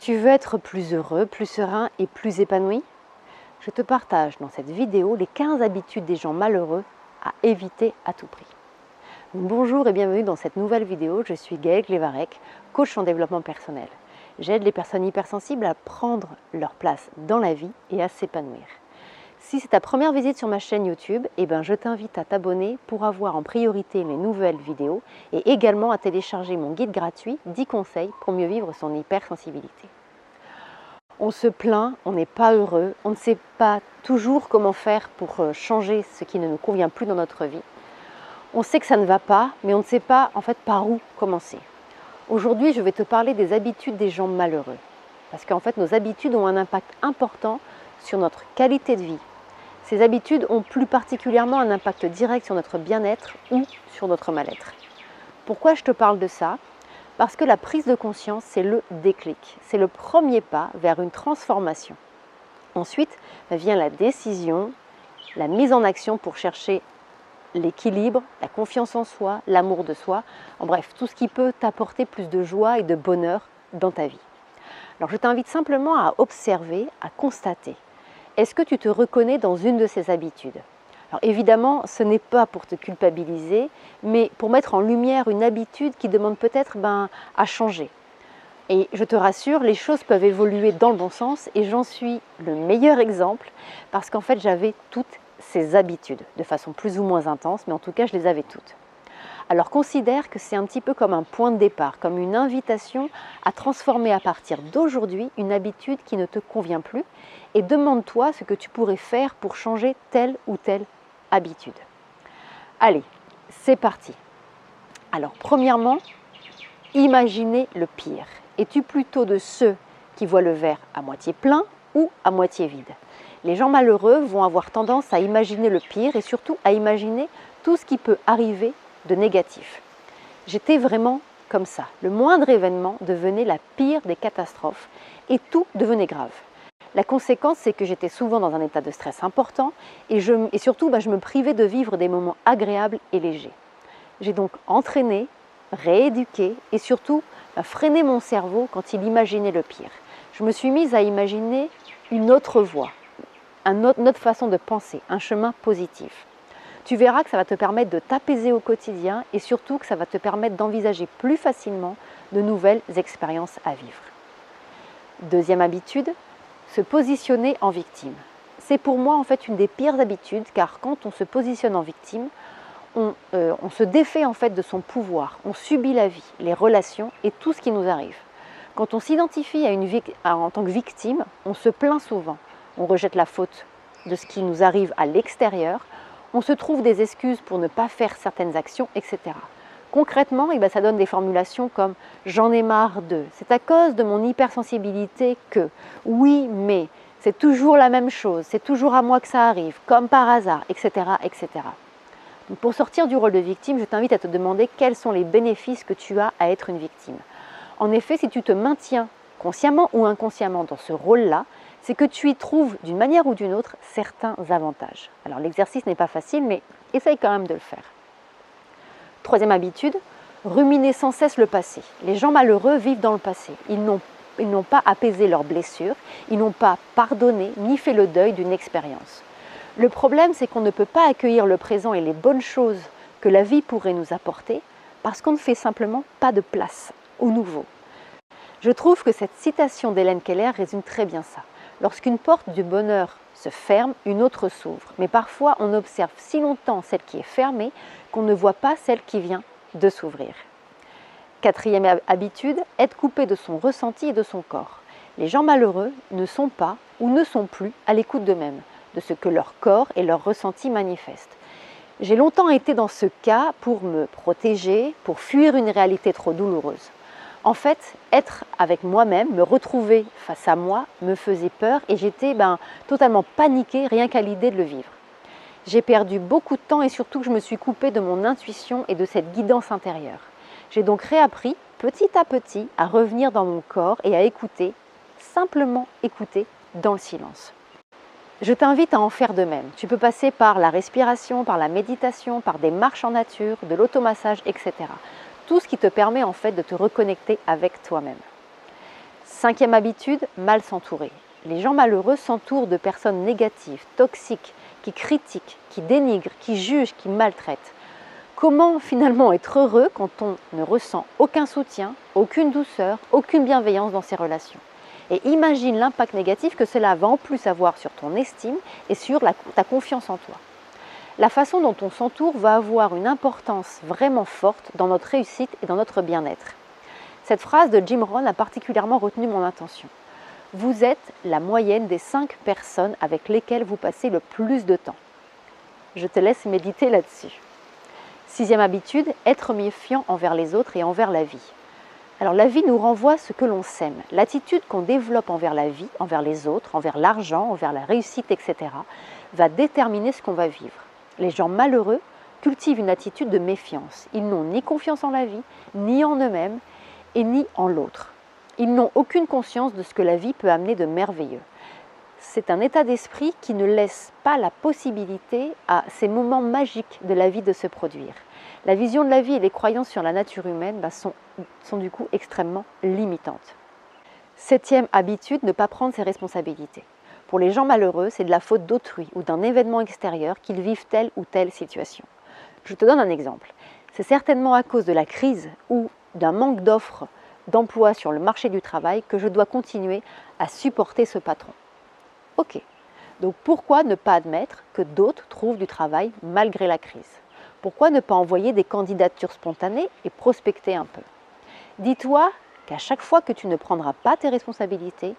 Tu veux être plus heureux, plus serein et plus épanoui? Je te partage dans cette vidéo les 15 habitudes des gens malheureux à éviter à tout prix. Bonjour et bienvenue dans cette nouvelle vidéo. Je suis Gaëlle Glevarec, coach en développement personnel. J'aide les personnes hypersensibles à prendre leur place dans la vie et à s'épanouir. Si c'est ta première visite sur ma chaîne YouTube, je t'invite à t'abonner pour avoir en priorité mes nouvelles vidéos et également à télécharger mon guide gratuit 10 conseils pour mieux vivre son hypersensibilité. On se plaint, on n'est pas heureux, on ne sait pas toujours comment faire pour changer ce qui ne nous convient plus dans notre vie. On sait que ça ne va pas, mais on ne sait pas en fait par où commencer. Aujourd'hui, je vais te parler des habitudes des gens malheureux. Parce qu'en fait, nos habitudes ont un impact important sur notre qualité de vie. Ces habitudes ont plus particulièrement un impact direct sur notre bien-être ou sur notre mal-être. Pourquoi je te parle de ça? Parce que la prise de conscience, c'est le déclic. C'est le premier pas vers une transformation. Ensuite vient la décision, la mise en action pour chercher l'équilibre, la confiance en soi, l'amour de soi. En bref, tout ce qui peut t'apporter plus de joie et de bonheur dans ta vie. Alors je t'invite simplement à observer, à constater. Est-ce que tu te reconnais dans une de ces habitudes? Alors évidemment, ce n'est pas pour te culpabiliser, mais pour mettre en lumière une habitude qui demande peut-être à changer. Et je te rassure, les choses peuvent évoluer dans le bon sens et j'en suis le meilleur exemple parce qu'en fait j'avais toutes ces habitudes, de façon plus ou moins intense, mais en tout cas je les avais toutes. Alors considère que c'est un petit peu comme un point de départ, comme une invitation à transformer à partir d'aujourd'hui une habitude qui ne te convient plus et demande-toi ce que tu pourrais faire pour changer telle ou telle habitude. Allez, c'est parti. Alors premièrement, imaginez le pire. Es-tu plutôt de ceux qui voient le verre à moitié plein ou à moitié vide? Les gens malheureux vont avoir tendance à imaginer le pire et surtout à imaginer tout ce qui peut arriver de négatif. J'étais vraiment comme ça. Le moindre événement devenait la pire des catastrophes et tout devenait grave. La conséquence, c'est que j'étais souvent dans un état de stress important et surtout, je me privais de vivre des moments agréables et légers. J'ai donc entraîné, rééduqué et surtout freiné mon cerveau quand il imaginait le pire. Je me suis mise à imaginer une autre voie, une autre façon de penser, un chemin positif. Tu verras que ça va te permettre de t'apaiser au quotidien et surtout que ça va te permettre d'envisager plus facilement de nouvelles expériences à vivre. Deuxième habitude, se positionner en victime. C'est pour moi en fait une des pires habitudes car quand on se positionne en victime, on se défait en fait de son pouvoir, on subit la vie, les relations et tout ce qui nous arrive. Quand on s'identifie en tant que victime, on se plaint souvent, on rejette la faute de ce qui nous arrive à l'extérieur, on se trouve des excuses pour ne pas faire certaines actions, etc. Concrètement, ça donne des formulations comme « j'en ai marre de »,« c'est à cause de mon hypersensibilité que »,« oui, mais »,« c'est toujours la même chose »,« c'est toujours à moi que ça arrive »,« comme par hasard », etc. etc. Donc pour sortir du rôle de victime, je t'invite à te demander quels sont les bénéfices que tu as à être une victime. En effet, si tu te maintiens consciemment ou inconsciemment dans ce rôle-là, c'est que tu y trouves d'une manière ou d'une autre certains avantages. Alors l'exercice n'est pas facile, mais essaye quand même de le faire. Troisième habitude, ruminer sans cesse le passé. Les gens malheureux vivent dans le passé. Ils n'ont pas apaisé leurs blessures, ils n'ont pas pardonné ni fait le deuil d'une expérience. Le problème, c'est qu'on ne peut pas accueillir le présent et les bonnes choses que la vie pourrait nous apporter parce qu'on ne fait simplement pas de place au nouveau. Je trouve que cette citation d'Hélène Keller résume très bien ça. Lorsqu'une porte du bonheur se ferme, une autre s'ouvre. Mais parfois, on observe si longtemps celle qui est fermée qu'on ne voit pas celle qui vient de s'ouvrir. Quatrième habitude, être coupé de son ressenti et de son corps. Les gens malheureux ne sont pas ou ne sont plus à l'écoute d'eux-mêmes, de ce que leur corps et leur ressenti manifestent. J'ai longtemps été dans ce cas pour me protéger, pour fuir une réalité trop douloureuse. En fait, être avec moi-même, me retrouver face à moi, me faisait peur et j'étais totalement paniquée rien qu'à l'idée de le vivre. J'ai perdu beaucoup de temps et surtout que je me suis coupée de mon intuition et de cette guidance intérieure. J'ai donc réappris petit à petit à revenir dans mon corps et à écouter, simplement écouter dans le silence. Je t'invite à en faire de même. Tu peux passer par la respiration, par la méditation, par des marches en nature, de l'automassage, etc. Tout ce qui te permet en fait de te reconnecter avec toi-même. 5e habitude, mal s'entourer. Les gens malheureux s'entourent de personnes négatives, toxiques, qui critiquent, qui dénigrent, qui jugent, qui maltraitent. Comment finalement être heureux quand on ne ressent aucun soutien, aucune douceur, aucune bienveillance dans ses relations? Et imagine l'impact négatif que cela va en plus avoir sur ton estime et sur ta confiance en toi. La façon dont on s'entoure va avoir une importance vraiment forte dans notre réussite et dans notre bien-être. Cette phrase de Jim Rohn a particulièrement retenu mon attention. Vous êtes la moyenne des 5 personnes avec lesquelles vous passez le plus de temps. Je te laisse méditer là-dessus. 6e habitude, être méfiant envers les autres et envers la vie. Alors la vie nous renvoie ce que l'on sème. L'attitude qu'on développe envers la vie, envers les autres, envers l'argent, envers la réussite, etc. va déterminer ce qu'on va vivre. Les gens malheureux cultivent une attitude de méfiance. Ils n'ont ni confiance en la vie, ni en eux-mêmes, et ni en l'autre. Ils n'ont aucune conscience de ce que la vie peut amener de merveilleux. C'est un état d'esprit qui ne laisse pas la possibilité à ces moments magiques de la vie de se produire. La vision de la vie et les croyances sur la nature humaine sont du coup extrêmement limitantes. 7e habitude, ne pas prendre ses responsabilités. Pour les gens malheureux, c'est de la faute d'autrui ou d'un événement extérieur qu'ils vivent telle ou telle situation. Je te donne un exemple. C'est certainement à cause de la crise ou d'un manque d'offres d'emploi sur le marché du travail que je dois continuer à supporter ce patron. Ok, donc pourquoi ne pas admettre que d'autres trouvent du travail malgré la crise? Pourquoi ne pas envoyer des candidatures spontanées et prospecter un peu? Dis-toi qu'à chaque fois que tu ne prendras pas tes responsabilités,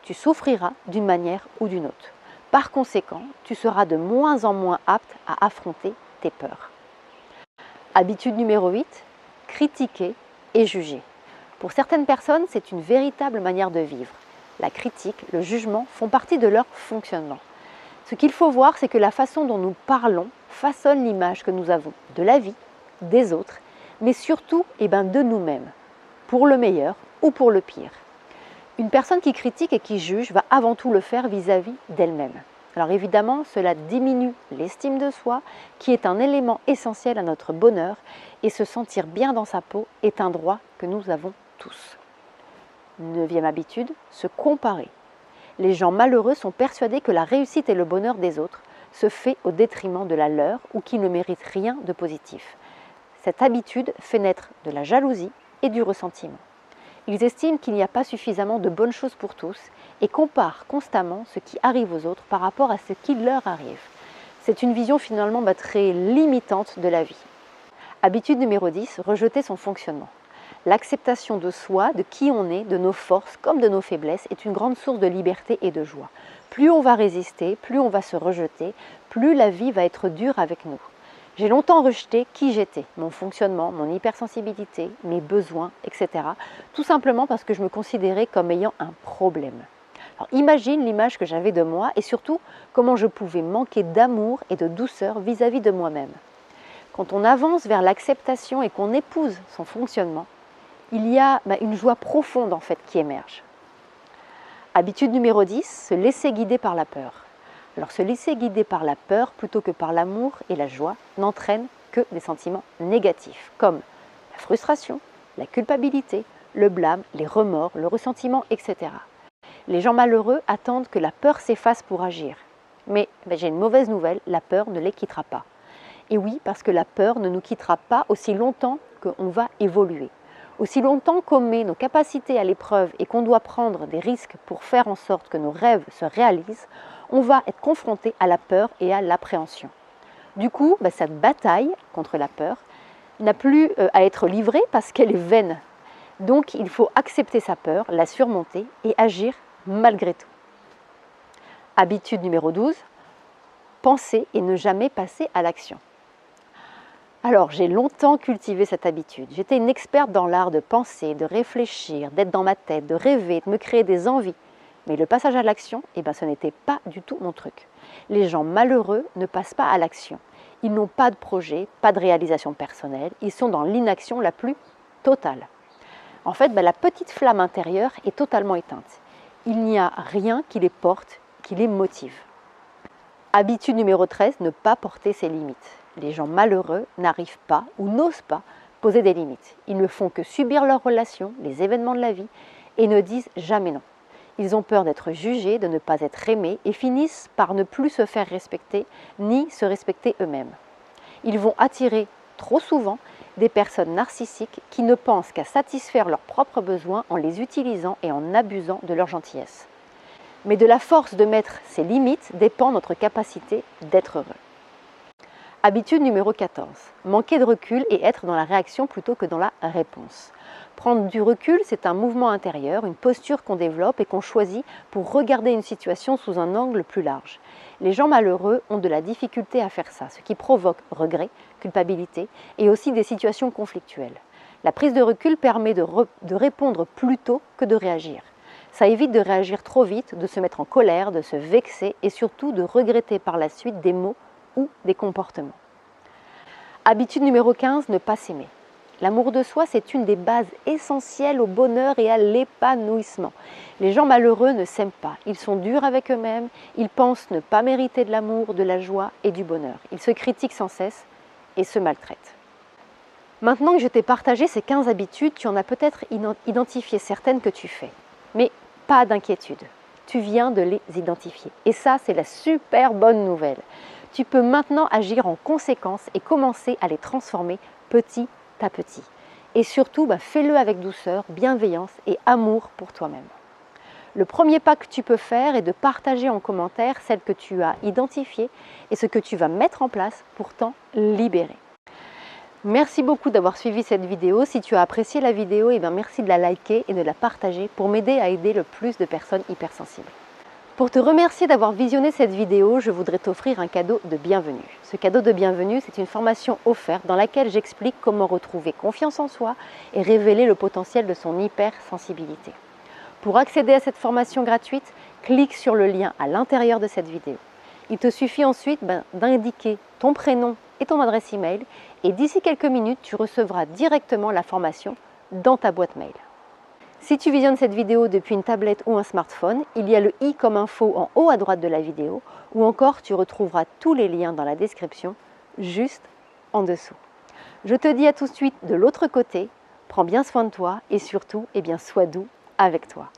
tu souffriras d'une manière ou d'une autre. Par conséquent, tu seras de moins en moins apte à affronter tes peurs. Habitude numéro 8, critiquer et juger. Pour certaines personnes, c'est une véritable manière de vivre. La critique, le jugement font partie de leur fonctionnement. Ce qu'il faut voir, c'est que la façon dont nous parlons façonne l'image que nous avons de la vie, des autres, mais surtout de nous-mêmes, pour le meilleur ou pour le pire. Une personne qui critique et qui juge va avant tout le faire vis-à-vis d'elle-même. Alors évidemment, cela diminue l'estime de soi, qui est un élément essentiel à notre bonheur, et se sentir bien dans sa peau est un droit que nous avons tous. 9e habitude, se comparer. Les gens malheureux sont persuadés que la réussite et le bonheur des autres se fait au détriment de la leur ou qu'ils ne méritent rien de positif. Cette habitude fait naître de la jalousie et du ressentiment. Ils estiment qu'il n'y a pas suffisamment de bonnes choses pour tous et comparent constamment ce qui arrive aux autres par rapport à ce qui leur arrive. C'est une vision finalement très limitante de la vie. Habitude numéro 10, rejeter son fonctionnement. L'acceptation de soi, de qui on est, de nos forces comme de nos faiblesses est une grande source de liberté et de joie. Plus on va résister, plus on va se rejeter, plus la vie va être dure avec nous. J'ai longtemps rejeté qui j'étais, mon fonctionnement, mon hypersensibilité, mes besoins, etc. Tout simplement parce que je me considérais comme ayant un problème. Alors imagine l'image que j'avais de moi et surtout comment je pouvais manquer d'amour et de douceur vis-à-vis de moi-même. Quand on avance vers l'acceptation et qu'on épouse son fonctionnement, il y a une joie profonde en fait qui émerge. Habitude numéro 10, se laisser guider par la peur. Alors se laisser guider par la peur plutôt que par l'amour et la joie n'entraîne que des sentiments négatifs comme la frustration, la culpabilité, le blâme, les remords, le ressentiment, etc. Les gens malheureux attendent que la peur s'efface pour agir. Mais j'ai une mauvaise nouvelle, la peur ne les quittera pas. Et oui, parce que la peur ne nous quittera pas aussi longtemps qu'on va évoluer. Aussi longtemps qu'on met nos capacités à l'épreuve et qu'on doit prendre des risques pour faire en sorte que nos rêves se réalisent, on va être confronté à la peur et à l'appréhension. Du coup, cette bataille contre la peur n'a plus à être livrée parce qu'elle est vaine. Donc, il faut accepter sa peur, la surmonter et agir malgré tout. Habitude numéro 12, penser et ne jamais passer à l'action. Alors, j'ai longtemps cultivé cette habitude. J'étais une experte dans l'art de penser, de réfléchir, d'être dans ma tête, de rêver, de me créer des envies. Mais le passage à l'action, ce n'était pas du tout mon truc. Les gens malheureux ne passent pas à l'action. Ils n'ont pas de projet, pas de réalisation personnelle. Ils sont dans l'inaction la plus totale. En fait, la petite flamme intérieure est totalement éteinte. Il n'y a rien qui les porte, qui les motive. Habitude numéro 13, ne pas porter ses limites. Les gens malheureux n'arrivent pas ou n'osent pas poser des limites. Ils ne font que subir leurs relations, les événements de la vie et ne disent jamais non. Ils ont peur d'être jugés, de ne pas être aimés et finissent par ne plus se faire respecter ni se respecter eux-mêmes. Ils vont attirer trop souvent des personnes narcissiques qui ne pensent qu'à satisfaire leurs propres besoins en les utilisant et en abusant de leur gentillesse. Mais de la force de mettre ses limites dépend notre capacité d'être heureux. Habitude numéro 14. Manquer de recul et être dans la réaction plutôt que dans la réponse. Prendre du recul, c'est un mouvement intérieur, une posture qu'on développe et qu'on choisit pour regarder une situation sous un angle plus large. Les gens malheureux ont de la difficulté à faire ça, ce qui provoque regret, culpabilité et aussi des situations conflictuelles. La prise de recul permet de répondre plus tôt que de réagir. Ça évite de réagir trop vite, de se mettre en colère, de se vexer et surtout de regretter par la suite des mots ou des comportements. Habitude numéro 15, ne pas s'aimer. L'amour de soi, c'est une des bases essentielles au bonheur et à l'épanouissement. Les gens malheureux ne s'aiment pas, ils sont durs avec eux-mêmes, ils pensent ne pas mériter de l'amour, de la joie et du bonheur. Ils se critiquent sans cesse et se maltraitent. Maintenant que je t'ai partagé ces 15 habitudes, tu en as peut-être identifié certaines que tu fais. Mais pas d'inquiétude, tu viens de les identifier. Et ça, c'est la super bonne nouvelle. Tu peux maintenant agir en conséquence et commencer à les transformer petit à petit. Et surtout, fais-le avec douceur, bienveillance et amour pour toi-même. Le premier pas que tu peux faire est de partager en commentaire celles que tu as identifiées et ce que tu vas mettre en place pour t'en libérer. Merci beaucoup d'avoir suivi cette vidéo. Si tu as apprécié la vidéo, merci de la liker et de la partager pour m'aider à aider le plus de personnes hypersensibles. Pour te remercier d'avoir visionné cette vidéo, je voudrais t'offrir un cadeau de bienvenue. Ce cadeau de bienvenue, c'est une formation offerte dans laquelle j'explique comment retrouver confiance en soi et révéler le potentiel de son hypersensibilité. Pour accéder à cette formation gratuite, clique sur le lien à l'intérieur de cette vidéo. Il te suffit ensuite d'indiquer ton prénom et ton adresse email et d'ici quelques minutes, tu recevras directement la formation dans ta boîte mail. Si tu visionnes cette vidéo depuis une tablette ou un smartphone, il y a le i comme info en haut à droite de la vidéo ou encore tu retrouveras tous les liens dans la description juste en dessous. Je te dis à tout de suite de l'autre côté, prends bien soin de toi et surtout, sois doux avec toi.